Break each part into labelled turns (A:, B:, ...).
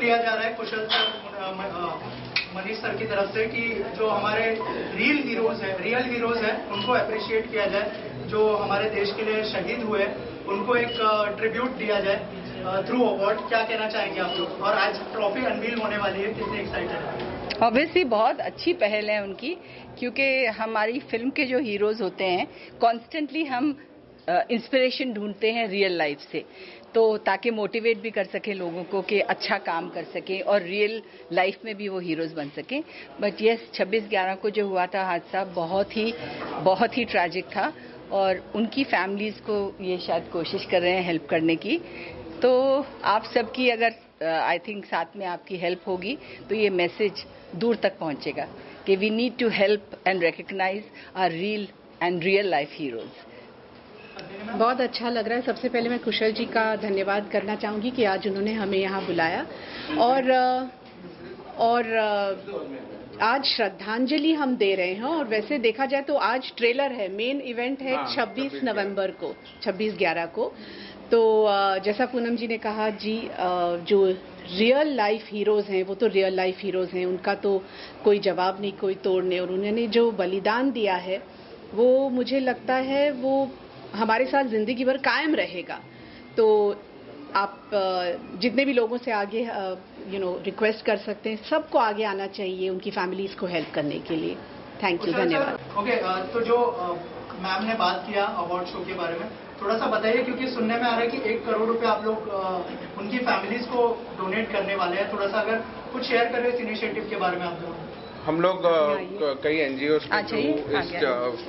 A: लिया जा रहा है कुशल सर, मनीष सर की तरफ से कि जो हमारे रियल हीरोज है उनको अप्रिशिएट किया जाए, जो हमारे देश के लिए शहीद हुए उनको एक ट्रिब्यूट दिया जाए थ्रू अवार्ड। क्या कहना चाहेंगे आप लोग? और आज ट्रॉफी अनवील होने वाली है, कितने एक्साइटेड है?
B: ऑब्वियसली बहुत अच्छी पहल है उनकी, क्योंकि हमारी फिल्म के जो हीरोज होते हैं कॉन्स्टेंटली हम इंस्पिरेशन ढूंढते हैं रियल लाइफ से, तो ताकि मोटिवेट भी कर सकें लोगों को कि अच्छा काम कर सकें और रियल लाइफ में भी वो हीरोज बन सकें। बट यस, 26/11 को जो हुआ था हादसा बहुत ही ट्रैजिक था, और उनकी फैमिलीज को ये शायद कोशिश कर रहे हैं हेल्प करने की। तो आप सबकी अगर आई थिंक साथ में आपकी हेल्प होगी तो ये मैसेज दूर तक पहुंचेगा कि we need to help and recognize our real life heroes.
C: बहुत अच्छा लग रहा है। सबसे पहले मैं कुशल जी का धन्यवाद करना चाहूंगी कि आज उन्होंने हमें यहाँ बुलाया, और आज श्रद्धांजलि हम दे रहे हैं। और वैसे देखा जाए तो आज ट्रेलर है, मेन इवेंट है 26 नवंबर को, 26/11 को। तो जैसा पूनम जी ने कहा जी, जो रियल लाइफ हीरोज हैं वो तो रियल लाइफ हीरोज हैं, उनका तो कोई जवाब नहीं, कोई तोड़ नहीं। और उन्होंने जो बलिदान दिया है वो मुझे लगता है वो हमारे साथ जिंदगी भर कायम रहेगा। तो आप जितने भी लोगों से आगे रिक्वेस्ट कर सकते हैं, सबको आगे आना चाहिए उनकी फैमिलीज को हेल्प करने के लिए। थैंक यू, धन्यवाद।
A: ओके, तो जो मैम ने बात किया अवार्ड शो के बारे में, थोड़ा सा बताइए, क्योंकि सुनने में आ रहा है कि 1 करोड़ रुपए आप लोग उनकी फैमिलीज को डोनेट करने वाले हैं। थोड़ा सा अगर कुछ शेयर करें इस इनिशिएटिव के बारे में आप लोग।
D: हम लोग कई एनजीओ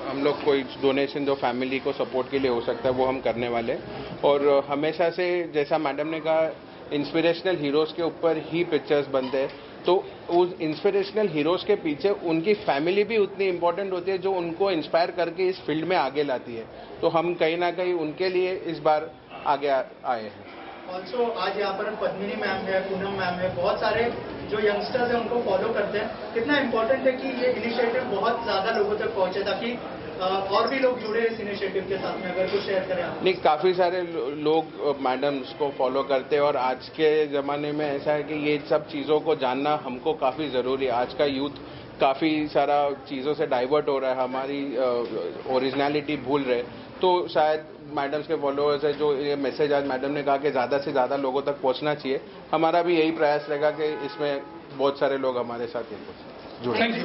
D: हम लोग कोई डोनेशन जो फैमिली को सपोर्ट के लिए हो सकता है वो हम करने वाले हैं। और हमेशा से जैसा मैडम ने कहा, इंस्पिरेशनल हीरोज के ऊपर ही पिक्चर्स बनते हैं, तो उस इंस्पिरेशनल हीरोज के पीछे उनकी फैमिली भी उतनी इम्पोर्टेंट होती है जो उनको इंस्पायर करके इस फील्ड में आगे लाती है। तो हम कहीं ना कहीं उनके लिए इस बार आगे आए हैं।
A: ऑल्सो आज यहाँ पर पद्मिनी मैम है, पूनम मैम है, बहुत सारे जो यंगस्टर्स हैं उनको फॉलो करते हैं। कितना इम्पोर्टेंट है कि ये इनिशिएटिव बहुत ज्यादा लोगों तक पहुंचे, ताकि और भी लोग जुड़े इस इनिशिएटिव के साथ में। अगर कुछ शेयर करें आप।
D: नहीं, काफी सारे लोग मैडम्स को फॉलो करते हैं, और आज के जमाने में ऐसा है कि ये सब चीजों को जानना हमको काफी जरूरी है। आज का यूथ काफी सारा चीजों से डाइवर्ट हो रहा है, हमारी ओरिजिनलिटी भूल रहे। तो शायद मैडम्स के फॉलोअर्स है, जो ये मैसेज आज मैडम ने कहा कि ज्यादा से ज्यादा लोगों तक पहुंचना चाहिए, हमारा भी यही प्रयास रहेगा कि इसमें बहुत सारे लोग हमारे साथ जुड़े।
B: Thank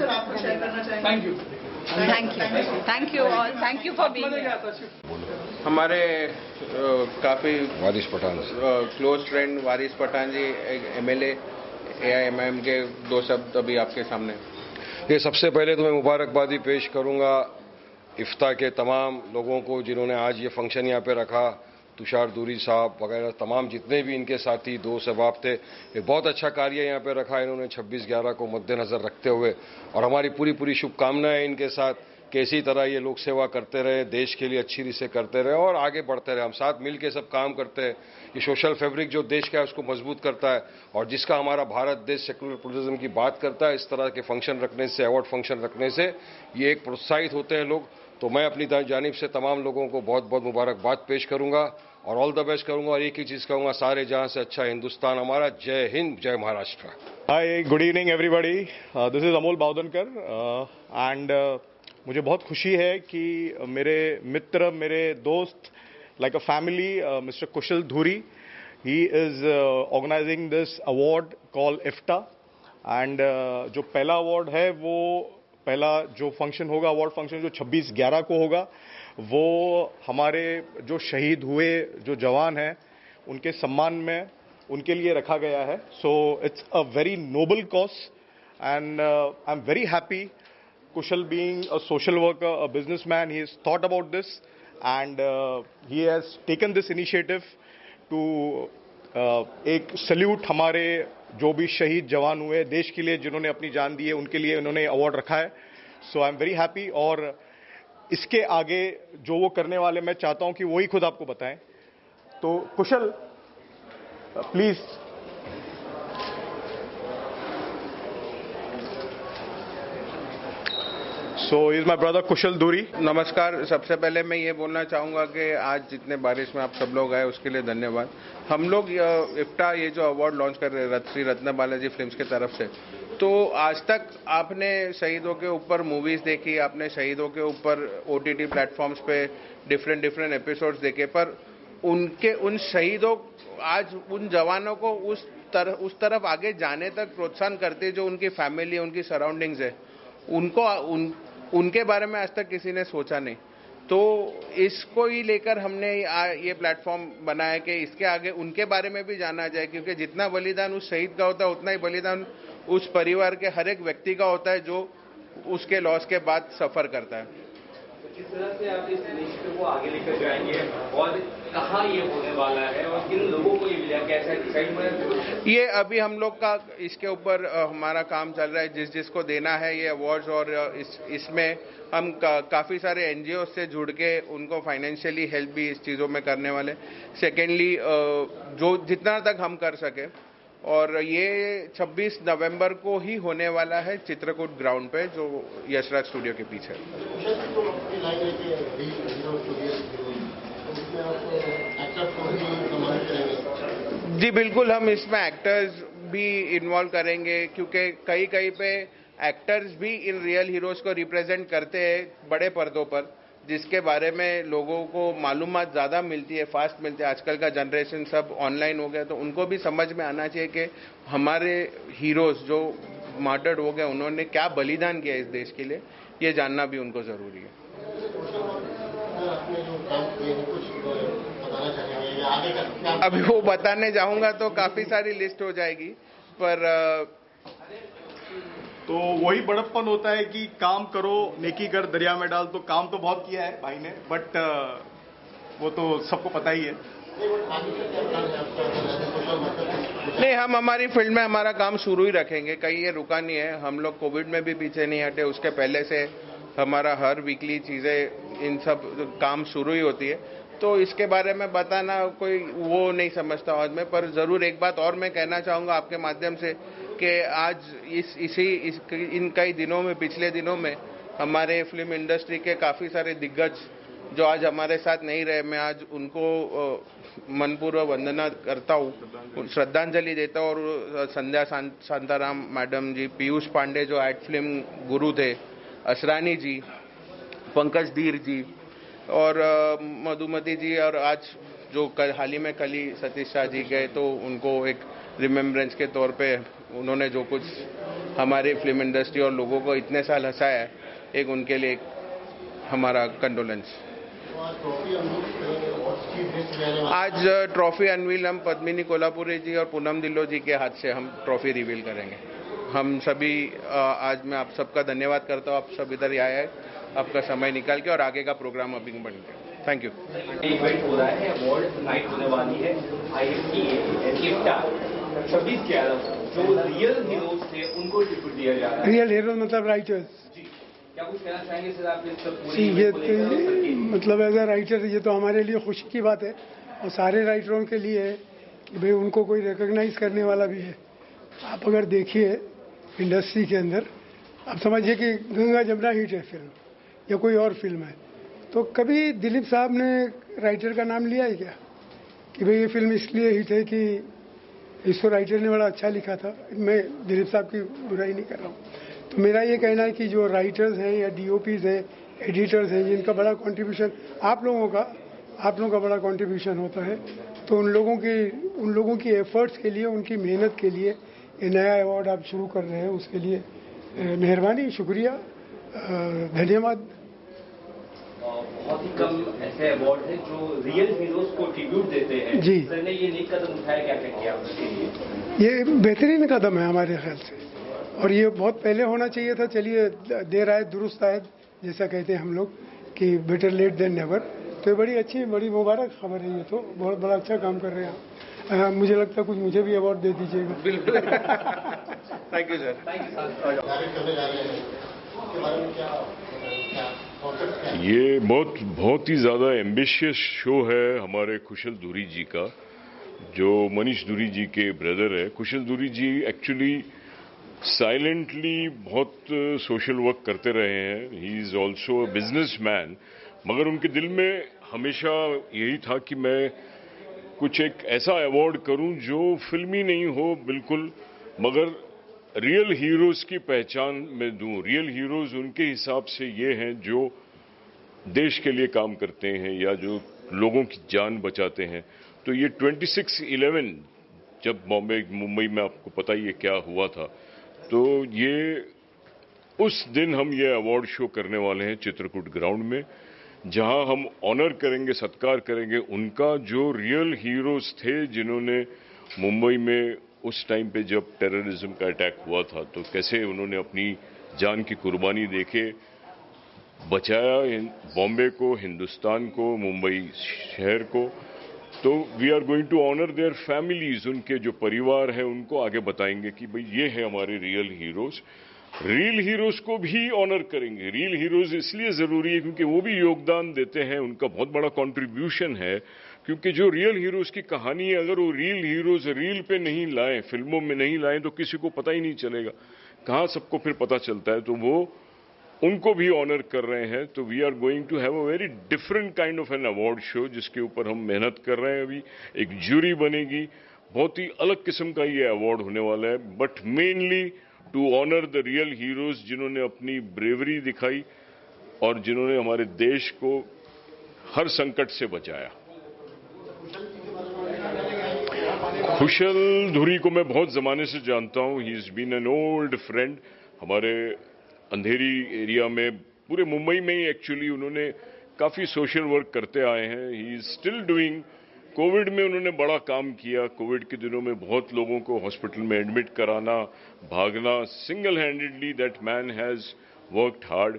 B: you all, thank you for being
D: here. हमारे काफी
E: वारिस पठान
D: क्लोज फ्रेंड वारिस पठान जी, MLA AIMIM के 2 शब्द अभी आपके सामने।
E: ये सबसे पहले तो मैं मुबारकबादी पेश करूंगा इफ्ता के तमाम लोगों को जिन्होंने आज ये फंक्शन यहाँ पे रखा। तुषार दूरी साहब वगैरह तमाम जितने भी इनके साथी दोस्त अहबाब थे, एक बहुत अच्छा कार्य यहाँ पे रखा इन्होंने 26/11 को मद्देनजर रखते हुए। और हमारी पूरी शुभकामनाएं इनके साथ कि इसी तरह ये लोक सेवा करते रहे, देश के लिए अच्छी रीते करते रहे और आगे बढ़ते रहे। हम साथ मिल के सब काम करते हैं। ये सोशल फैब्रिक जो देश का है उसको मजबूत करता है, और जिसका हमारा भारत देश सेकुलर प्लुरलिज्म की बात करता है, इस तरह के फंक्शन रखने से, अवार्ड फंक्शन रखने से ये एक प्रोत्साहित होते हैं लोग। तो मैं अपनी जानिब से तमाम लोगों को बहुत बहुत मुबारकबाद पेश करूंगा और ऑल द बेस्ट करूंगा। और एक ही चीज कहूंगा, सारे जहां से अच्छा हिंदुस्तान हमारा। Jai Hind, Jai Maharashtra.
F: Hi, good evening everybody. This is Amol Bavdhankar and मुझे बहुत खुशी है कि मेरे मित्र, मेरे दोस्त, like a family, mister Kushal Dhuri, he is organizing this award called IFTA. And जो पहला अवार्ड है, वो पहला जो फंक्शन होगा, अवार्ड फंक्शन जो 26/11 को होगा, वो हमारे जो शहीद हुए जो जवान हैं उनके सम्मान में उनके लिए रखा गया है। So it's a very noble cause and I am very happy. Kushal being a social worker, a businessman, he has thought about this and he has taken this initiative to एक सल्यूट हमारे जो भी शहीद जवान हुए देश के लिए, जिन्होंने अपनी जान दी है, उनके लिए उन्होंने अवार्ड रखा है. सो आई एम वेरी हैप्पी. और इसके आगे जो वो करने वाले, मैं चाहता हूं कि वही खुद आपको बताएं. तो कुशल please. So he is my brother Kushal Duri.
D: नमस्कार। सबसे पहले मैं ये बोलना चाहूँगा कि आज जितने बारिश में आप सब लोग आए उसके लिए धन्यवाद। हम लोग इफ्ता ये जो अवार्ड लॉन्च कर रहे हैं श्री रत्न बालाजी फिल्म्स की तरफ से, तो आज तक आपने शहीदों के ऊपर मूवीज़ देखी, आपने शहीदों के ऊपर OTT प्लेटफॉर्म्स पे डिफरेंट एपिसोड्स देखे, पर उन शहीदों आज उन जवानों को उस तरफ आगे जाने तक प्रोत्साहन करते जो उनकी फैमिली, उनकी सराउंडिंग्स है, उनके बारे में आज तक किसी ने सोचा नहीं। तो इसको ही लेकर हमने ये प्लेटफॉर्म बनाया कि इसके आगे उनके बारे में भी जाना जाए, क्योंकि जितना बलिदान उस शहीद का होता है उतना ही बलिदान उस परिवार के हर एक व्यक्ति का होता है जो उसके लॉस के बाद सफर करता है।
G: किस तरह से आप इस इनिशिएटिव को आगे लेकर जाएंगे और कहाँ ये होने वाला है और किन लोगों को ये मिला, कैसा डिसाइड हुआ?
D: ये अभी हम लोग का इसके ऊपर हमारा काम चल रहा है, जिसको देना है ये अवार्ड्स, और इसमें हम काफ़ी सारे NGO से जुड़ के उनको फाइनेंशियली हेल्प भी इस चीज़ों में करने वाले। सेकेंडली जो जितना तक हम कर सके, और ये 26 नवंबर को ही होने वाला है चित्रकूट ग्राउंड पे जो यशराज स्टूडियो के पीछे। जी बिल्कुल, हम इसमें एक्टर्स भी इन्वॉल्व करेंगे, क्योंकि कहीं पे एक्टर्स भी इन रियल हीरोज को रिप्रेजेंट करते हैं बड़े पर्दों पर, जिसके बारे में लोगों को मालूमात ज़्यादा मिलती है, फास्ट मिलती है। आजकल का जनरेशन सब ऑनलाइन हो गया, तो उनको भी समझ में आना चाहिए कि हमारे हीरोज जो मार्टर्ड हो गए उन्होंने क्या बलिदान किया इस देश के लिए, ये जानना भी उनको ज़रूरी है। अभी वो बताने जाऊंगा तो काफ़ी सारी लिस्ट हो जाएगी, पर
F: तो वही बड़प्पन होता है कि काम करो नेकी कर दरिया में डाल। तो काम तो बहुत किया है भाई ने, बट वो तो सबको पता ही है।
D: नहीं, हम हमारी फील्ड में हमारा काम शुरू ही रखेंगे, कहीं ये रुका नहीं है। हम लोग कोविड में भी पीछे नहीं हटे, उसके पहले से हमारा हर वीकली चीज़ें इन सब काम शुरू ही होती है। तो इसके बारे में बताना कोई वो नहीं समझता आज में, पर ज़रूर एक बात और मैं कहना चाहूँगा आपके माध्यम से कि आज इन कई दिनों में, पिछले दिनों में हमारे फिल्म इंडस्ट्री के काफ़ी सारे दिग्गज जो आज हमारे साथ नहीं रहे, मैं आज उनको मनपूर्वक वंदना करता हूँ, श्रद्धांजलि देता हूँ। और संध्या शांताराम मैडम जी, पीयूष पांडे जो एड फिल्म गुरु थे, असरानी जी, पंकज धीर जी और मधुमती जी, और आज जो हाल ही में कल ही सतीश शाह जी गए, तो उनको एक रिमेम्बरेंस के तौर पे उन्होंने जो कुछ हमारी फिल्म इंडस्ट्री और लोगों को इतने साल हंसाया है, एक उनके लिए हमारा कंडोलेंस। आज ट्रॉफी अनवील हम पद्मिनी कोल्हापुरी जी और पूनम ढिल्लों जी के हाथ से हम ट्रॉफी रिवील करेंगे। हम सभी आज मैं आप सबका धन्यवाद करता हूँ, आप सब इधर आए हैं आपका समय निकाल के, और आगे का प्रोग्राम अभी बन गया। Thank you.
G: इवेंट हो रहा है, अवार्ड नाइट होने वाली है, IFTA 26/11 जो रियल हीरोज थे उनको ट्रिब्यूट दिया जा रहा है।
H: रियल हीरोज मतलब राइटर्स।
G: क्या कुछ कहना चाहेंगे सर आप इस
H: पूरी ये तो मतलब एज अ राइटर ये तो हमारे लिए खुशी की बात है, और सारे राइटरों के लिए है कि भाई उनको कोई रिकॉग्नाइज करने वाला भी है। आप अगर देखिए इंडस्ट्री के अंदर, आप समझिए कि गंगा जमुना हिट है फिल्म या कोई और फिल्म है, तो कभी दिलीप साहब ने राइटर का नाम लिया है क्या कि भाई ये फिल्म इसलिए हिट है कि इसको राइटर ने बड़ा अच्छा लिखा था? मैं दिलीप साहब की बुराई नहीं कर रहा हूँ। तो मेरा ये कहना है कि जो राइटर्स हैं या DOPs हैं, एडिटर्स हैं, जिनका बड़ा कंट्रीब्यूशन आप लोगों का बड़ा कंट्रीब्यूशन होता है, तो उन लोगों की एफर्ट्स के लिए, उनकी मेहनत के लिए ये नया अवार्ड आप शुरू कर रहे हैं, उसके लिए मेहरबानी, शुक्रिया, धन्यवाद।
G: बहुत ही कम ऐसे अवार्ड हैं जो रियल हीरोज को ट्रिब्यूट देते हैं।
H: जी,
G: सर ने ये नेक कदम उठाया, क्या कहेंगे आप उसके लिए?
H: ये बेहतरीन कदम है हमारे ख्याल से, और ये बहुत पहले होना चाहिए था। चलिए, देर आए दुरुस्त आए, जैसा कहते हैं हम लोग कि बेटर लेट देन नेवर। तो ये बड़ी अच्छी, बड़ी मुबारक खबर है। ये तो बहुत बड़ा अच्छा काम कर रहे हैं आप। मुझे लगता है कुछ मुझे भी अवार्ड दे दीजिएगा।
D: बिल्कुल। Thank you sir.
I: ये बहुत ही ज़्यादा एम्बिशियस शो है हमारे कुशल दूरी जी का, जो मनीष दूरी जी के ब्रदर है। कुशल दूरी जी एक्चुअली साइलेंटली बहुत सोशल वर्क करते रहे हैं। He is also a businessman, मगर उनके दिल में हमेशा यही था कि मैं कुछ एक ऐसा अवार्ड करूं जो फिल्मी नहीं हो बिल्कुल, मगर रियल हीरोज की पहचान मैं दूं। रियल हीरोज उनके हिसाब से ये हैं जो देश के लिए काम करते हैं या जो लोगों की जान बचाते हैं। तो ये 26/11 जब मुंबई में आपको पता ही है क्या हुआ था, तो ये उस दिन हम ये अवार्ड शो करने वाले हैं चित्रकूट ग्राउंड में, जहां हम ऑनर करेंगे, सत्कार करेंगे उनका जो रियल हीरोज थे, जिन्होंने मुंबई में उस टाइम पे जब टेररिज्म का अटैक हुआ था तो कैसे उन्होंने अपनी जान की कुर्बानी देके बचाया बॉम्बे को, हिंदुस्तान को, मुंबई शहर को। तो we are going to honour their families, उनके जो परिवार है उनको आगे बताएंगे कि भाई ये है हमारे रियल हीरोज। रियल हीरोज को भी ऑनर करेंगे। रियल हीरोज इसलिए जरूरी है क्योंकि वो भी योगदान देते हैं, उनका बहुत बड़ा कंट्रीब्यूशन है। क्योंकि जो रियल हीरोज की कहानी है, अगर वो रियल हीरोज रील पे नहीं लाए, फिल्मों में नहीं लाए, तो किसी को पता ही नहीं चलेगा। कहाँ सबको फिर पता चलता है? तो वो उनको भी ऑनर कर रहे हैं। तो we are going to have a very different kind of an award show, जिसके ऊपर हम मेहनत कर रहे हैं। अभी एक ज्यूरी बनेगी, बहुत ही अलग किस्म का ये अवार्ड होने वाला है, but mainly to honour the real heroes जिन्होंने अपनी ब्रेवरी दिखाई और जिन्होंने हमारे देश को हर संकट से बचाया। कुशल धुरी को मैं बहुत जमाने से जानता हूं। He is been an old friend. हमारे अंधेरी एरिया में, पूरे मुंबई में ही एक्चुअली उन्होंने काफी सोशल वर्क करते आए हैं। He is still doing. Covid में उन्होंने बड़ा काम किया। कोविड के दिनों में बहुत लोगों को हॉस्पिटल में एडमिट कराना, भागना, single handedly that man has worked hard.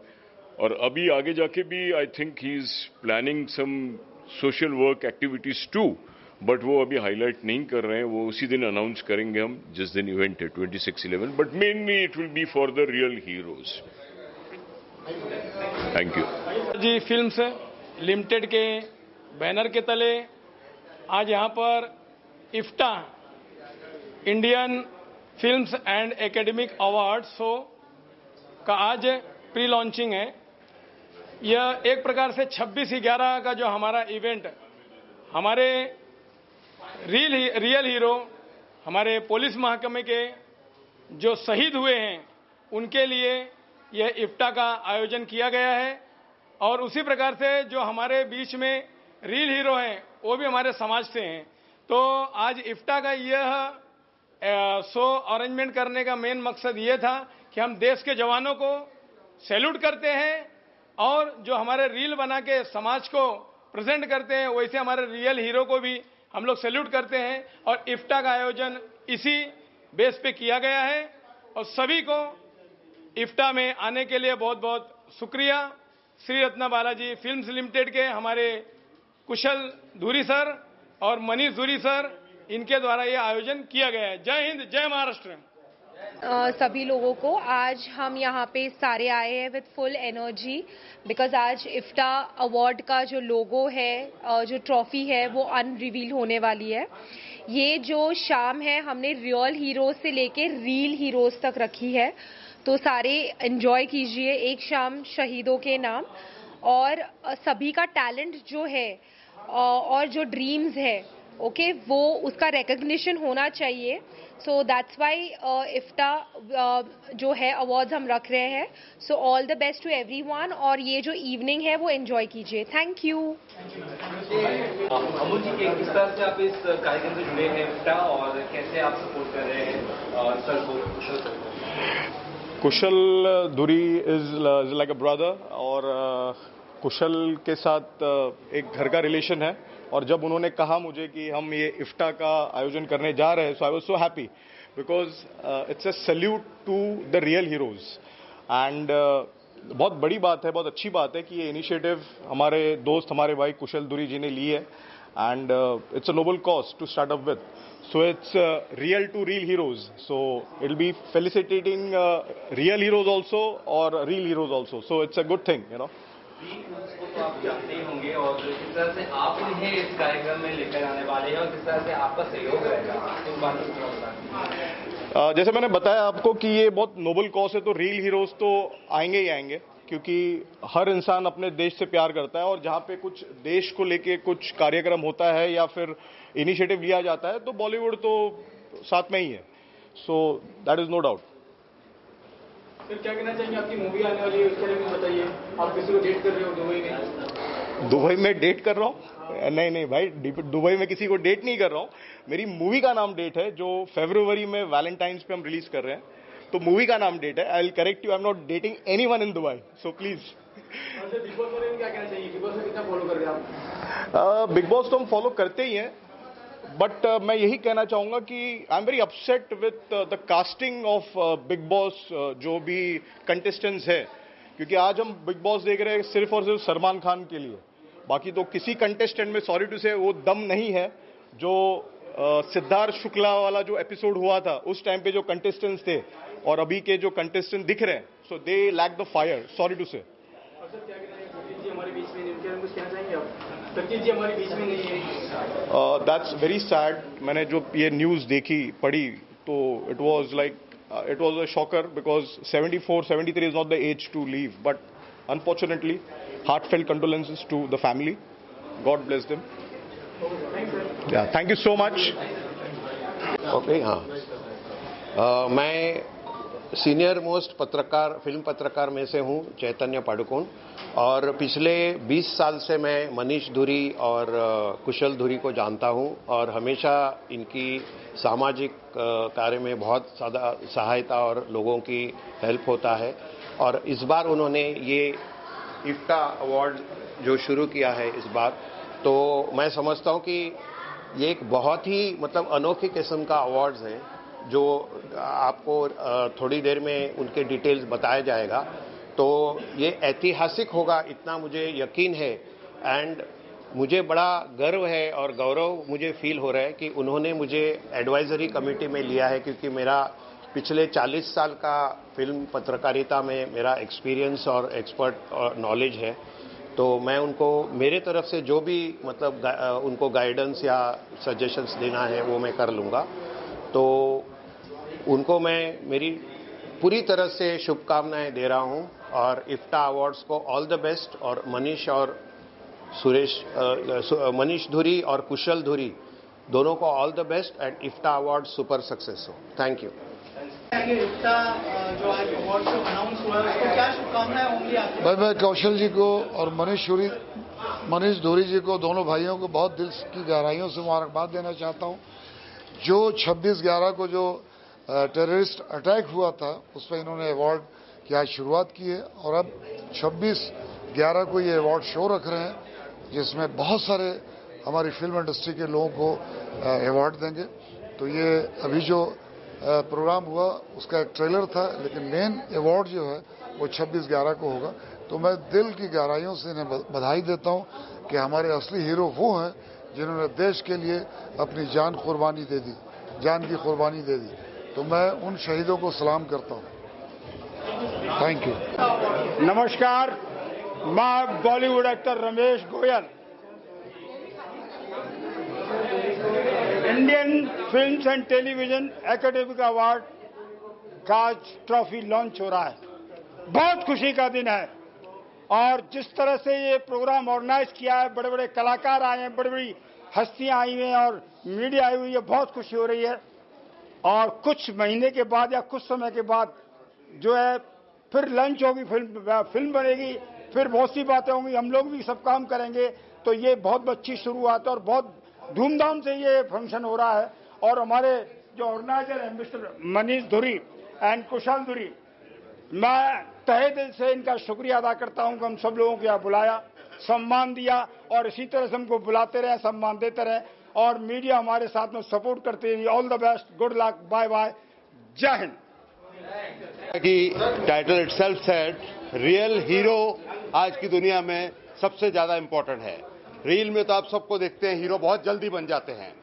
I: और अभी आगे जाके भी I think he is planning some social work activities too, but वो अभी हाईलाइट नहीं कर रहे हैं। वो उसी दिन अनाउंस करेंगे हम जिस दिन इवेंट है 26/11, but mainly it will be for the real heroes. Thank you
J: ji. Films limited के बैनर के तले आज यहाँ पर IFTA Indian films and academic award show का आज प्री लॉन्चिंग है। यह एक प्रकार से 26/11 का जो हमारा इवेंट, हमारे रियल हीरो, हमारे पुलिस महकमे के जो शहीद हुए हैं, उनके लिए यह इफ्टा का आयोजन किया गया है। और उसी प्रकार से जो हमारे बीच में रियल हीरो हैं, वो भी हमारे समाज से हैं। तो आज इफ्टा का यह शो अरेंजमेंट करने का मेन मकसद ये था कि हम देश के जवानों को सैल्यूट करते हैं और जो हमारे रील बना के समाज को प्रेजेंट करते हैं, वैसे हमारे रियल हीरो को भी हम लोग सैल्यूट करते हैं। और इफ्टा का आयोजन इसी बेस पे किया गया है और सभी को इफ्टा में आने के लिए बहुत बहुत शुक्रिया। श्री रत्ना बालाजी फिल्म्स लिमिटेड के हमारे कुशल धुरी सर और मनीष धुरी सर, इनके द्वारा ये आयोजन किया गया है। जय हिंद, जय महाराष्ट्र।
K: सभी लोगों को आज हम यहाँ पे सारे आए हैं विद फुल एनर्जी, बिकॉज आज इफ्टा अवार्ड का जो लोगो है, जो ट्रॉफी है, वो अनरिवील होने वाली है। ये जो शाम है हमने रियल हीरोज से लेके रील हीरोज तक रखी है, तो सारे एंजॉय कीजिए एक शाम शहीदों के नाम। और सभी का टैलेंट जो है और जो ड्रीम्स है, ओके, वो उसका रिकग्निशन होना चाहिए। सो दैट्स वाई इफ्टा जो है अवार्ड्स हम रख रहे हैं। So all the best to everyone, और ये जो इवनिंग है वो एंजॉय कीजिए। Thank you.
G: अमूल जी, किस तरह से आप इस कार्यक्रम से जुड़े हैं इफ्टा, और कैसे आप सपोर्ट कर रहे हैं सर को?
F: कुशल धुरी इज लाइक अ ब्रदर, और कुशल के साथ एक घर का रिलेशन है। और जब उन्होंने कहा मुझे कि हम ये इफ्टा का आयोजन करने जा रहे हैं, so I was so happy, because it's a salute to the real heroes. And बहुत बड़ी बात है, बहुत अच्छी बात है कि ये इनिशिएटिव हमारे दोस्त, हमारे भाई कुशल धुरी जी ने ली है। And it's a noble cause to start up with, so it's real to real heroes, so it'll be felicitating real heroes also or real heroes also, so it's a good thing, you know.
G: उसको तो आप जानते ही होंगे, और किस तरह से आप इन्हें इस कार्यक्रम में लेकर आने वाले हैं और किस तरह से आपका सहयोग रहेगा, तो बात
F: जैसे मैंने बताया आपको कि ये बहुत नोबल कॉज है, तो रियल हीरोज तो आएंगे ही आएंगे, क्योंकि हर इंसान अपने देश से प्यार करता है, और जहां पे कुछ देश को लेके कुछ कार्यक्रम होता है या फिर इनिशिएटिव लिया जाता है तो बॉलीवुड तो साथ में ही है। So that is no doubt.
J: फिर क्या कहना चाहेंगे, आपकी मूवी आने वाली है, उसके बारे में बताइए। आप किसी को डेट कर रहे हो दुबई में?
F: दुबई में डेट कर रहा हूँ? नहीं भाई, दुबई में किसी को डेट नहीं कर रहा हूँ। मेरी मूवी का नाम डेट है, जो फरवरी में वैलेंटाइंस पे हम रिलीज कर रहे हैं, तो मूवी का नाम डेट है। I will correct you, I am not dating anyone in Dubai, so please.
J: Big boss में क्या कहना चाहिए? बिग बॉस में कितना फॉलो कर रहे हैं आप?
F: बिग बॉस तो हम फॉलो करते ही हैं, बट मैं यही कहना चाहूंगा कि I am very upset with the casting of big boss, जो भी कंटेस्टेंट्स है, क्योंकि आज हम बिग बॉस देख रहे हैं सिर्फ और सिर्फ सलमान खान के लिए। बाकी तो किसी कंटेस्टेंट में, सॉरी टू से, वो दम नहीं है जो सिद्धार्थ शुक्ला वाला जो एपिसोड हुआ था उस टाइम पे जो कंटेस्टेंट्स थे और अभी के जो कंटेस्टेंट दिख रहे हैं, so they lack the fire, sorry to say.
J: हमारे बीच में नहीं, कुछ कहना चाहेंगे आप? सतीश जी हमारे बीच में नहीं है।
F: That's very sad. मैंने जो ये न्यूज़ देखी, पढ़ी, तो it was like it was a shocker, because 74, 73 is not the age to leave, but unfortunately, heartfelt condolences to the family. God bless them. Yeah, thank you so much.
L: Okay, हाँ, मैं senior most पत्रकार, film पत्रकार में से हूँ, चैतन्य पादुकोण, और पिछले 20 साल से मैं मनीष धुरी और कुशल धुरी को जानता हूँ, और हमेशा इनकी सामाजिक कार्य में बहुत ज़्यादा सहायता और लोगों की हेल्प होता है। और इस बार उन्होंने ये इफ्टा अवार्ड जो शुरू किया है इस बार, तो मैं समझता हूँ कि ये एक बहुत ही अनोखी किस्म का अवार्ड्स है, जो आपको थोड़ी देर में उनके डिटेल्स बताया जाएगा। तो ये ऐतिहासिक होगा, इतना मुझे यकीन है। एंड मुझे बड़ा गर्व है और गौरव मुझे फील हो रहा है कि उन्होंने मुझे एडवाइजरी कमेटी में लिया है, क्योंकि मेरा पिछले 40 साल का फिल्म पत्रकारिता में मेरा एक्सपीरियंस और एक्सपर्ट और नॉलेज है। तो मैं उनको मेरे तरफ से जो भी उनको गाइडेंस या सजेशंस देना है वो मैं कर लूँगा। तो उनको मैं मेरी पूरी तरह से शुभकामनाएं दे रहा हूं, और इफ्टा अवार्ड्स को ऑल द बेस्ट, और मनीष धुरी और कुशल धुरी दोनों को all the best, and IFTA award super success हो। Thank you.
A: इफ्टा जो आज अवार्ड शो अनाउंस हुआ है, उसको क्या शुभकामनाएं होंगी आपकी?
M: मैं कौशल जी को और मनीष धुरी जी को, दोनों भाइयों को बहुत दिल की गहराइयों से मुबारकबाद देना चाहता हूं। जो 26/11 को जो टेररिस्ट अटैक हुआ था, उस पर इन्होंने अवार्ड की आज शुरुआत की है, और अब 26/11 को ये अवार्ड शो रख रहे हैं, जिसमें बहुत सारे हमारी फिल्म इंडस्ट्री के लोगों को अवार्ड देंगे। तो ये अभी जो प्रोग्राम हुआ उसका एक ट्रेलर था, लेकिन मेन अवार्ड जो है वो 26/11 को होगा। तो मैं दिल की गहराइयों से इन्हें बधाई देता हूँ कि हमारे असली हीरो वो हैं जिन्होंने देश के लिए अपनी जान की कुर्बानी दे दी। तो मैं उन शहीदों को सलाम करता हूँ। Thank you.
N: नमस्कार, मैं Bollywood actor Ramesh Goyal. Indian films and television academy award का आज ट्रॉफी लॉन्च हो रहा है। बहुत खुशी का दिन है, और जिस तरह से ये प्रोग्राम ऑर्गेनाइज किया है, बड़े बड़े कलाकार आए हैं, बड़ी बड़ी हस्तियां आई हुई हैं और मीडिया आई हुई है, बहुत खुशी हो रही है। और कुछ महीने के बाद या कुछ समय के बाद जो है फिर लंच होगी, फिल्म बनेगी, फिर बहुत सी बातें होंगी, हम लोग भी सब काम करेंगे। तो ये बहुत अच्छी शुरुआत है और बहुत धूमधाम से ये फंक्शन हो रहा है। और हमारे जो ऑर्गेनाइजर हैं मिस्टर मनीष धुरी एंड कुशल धुरी, मैं तहे दिल से इनका शुक्रिया अदा करता हूं कि हम सब लोगों को यहाँ बुलाया, सम्मान दिया, और इसी तरह से हमको बुलाते रहे, सम्मान देते रहे, और मीडिया हमारे साथ में सपोर्ट करते रही। All the best, good luck, bye bye, जय हिंद।
O: कि title itself said, real hero आज की दुनिया में सबसे ज्यादा इंपॉर्टेंट है। रील में तो आप सबको देखते हैं, हीरो बहुत जल्दी बन जाते हैं,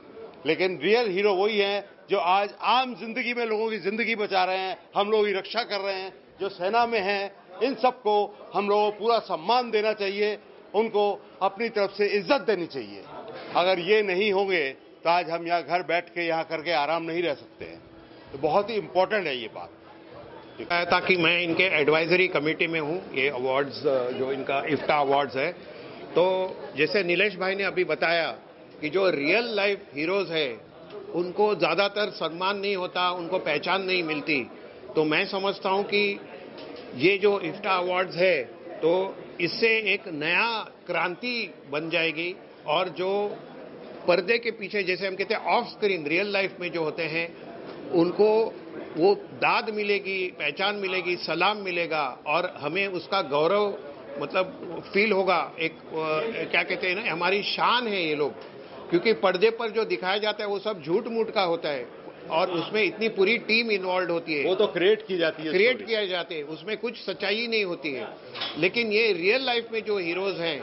O: लेकिन रियल हीरो वही हैं जो आज आम जिंदगी में लोगों की जिंदगी बचा रहे हैं, हम लोगों की रक्षा कर रहे हैं, जो सेना में हैं। इन सबको हम लोगों को पूरा सम्मान देना चाहिए, उनको अपनी तरफ से इज्जत देनी चाहिए। अगर ये नहीं होंगे तो आज हम यहाँ घर बैठ के यहाँ करके आराम नहीं रह सकते हैं। तो बहुत ही इम्पोर्टेंट है ये बात।
L: ताकि मैं इनके एडवाइजरी कमेटी में हूँ, ये अवार्ड्स जो इनका इफ्ता अवार्ड्स है, तो जैसे नीलेश भाई ने अभी बताया कि जो रियल लाइफ हीरोज है उनको ज़्यादातर सम्मान नहीं होता, उनको पहचान नहीं मिलती। तो मैं समझता हूँ कि ये जो इफ्ता अवार्ड्स है तो इससे एक नया क्रांति बन जाएगी, और जो पर्दे के पीछे जैसे हम कहते हैं ऑफ स्क्रीन रियल लाइफ में जो होते हैं उनको वो दाद मिलेगी, पहचान मिलेगी, सलाम मिलेगा, और हमें उसका गौरव मतलब फील होगा। एक क्या कहते हैं ना, हमारी शान है ये लोग, क्योंकि पर्दे पर जो दिखाया जाता है वो सब झूठ मूठ का होता है और उसमें इतनी पूरी टीम इन्वॉल्व होती है,
O: वो तो क्रिएट की जाती है,
L: क्रिएट किया जाते हैं, उसमें कुछ सच्चाई नहीं होती है। लेकिन ये रियल लाइफ में जो हीरोज हैं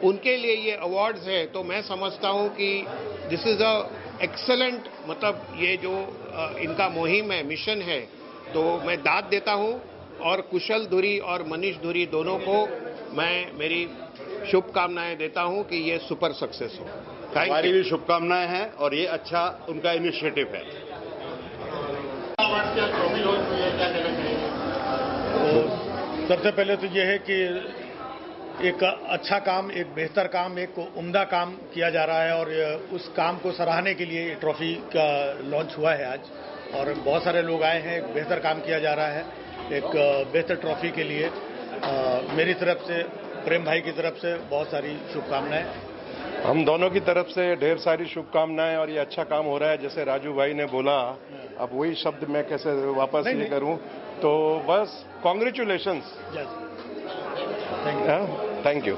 L: उनके लिए ये अवार्ड्स है, तो मैं समझता हूँ कि दिस इज अ एक्सेलेंट, मतलब ये जो इनका मुहिम है, मिशन है, तो मैं दाद देता हूँ। और कुशल धुरी और मनीष धुरी दोनों को मैं मेरी शुभकामनाएं देता हूँ कि ये सुपर सक्सेस हो।
O: हमारी भी शुभकामनाएं हैं और ये अच्छा उनका इनिशिएटिव है।
P: तो सबसे पहले तो ये है कि एक अच्छा काम, एक बेहतर काम, एक उम्दा काम किया जा रहा है, और उस काम को सराहने के लिए ट्रॉफी का लॉन्च हुआ है आज, और बहुत सारे लोग आए हैं। एक बेहतर काम किया जा रहा है, एक बेहतर ट्रॉफी के लिए मेरी तरफ से, प्रेम भाई की तरफ से बहुत सारी शुभकामनाएं।
E: हम दोनों की तरफ से ढेर सारी शुभकामनाएं, और ये अच्छा काम हो रहा है। जैसे राजू भाई ने बोला, अब वही शब्द मैं कैसे वापस ये करूं, तो बस कॉन्ग्रेचुलेशंस, थैंक यू।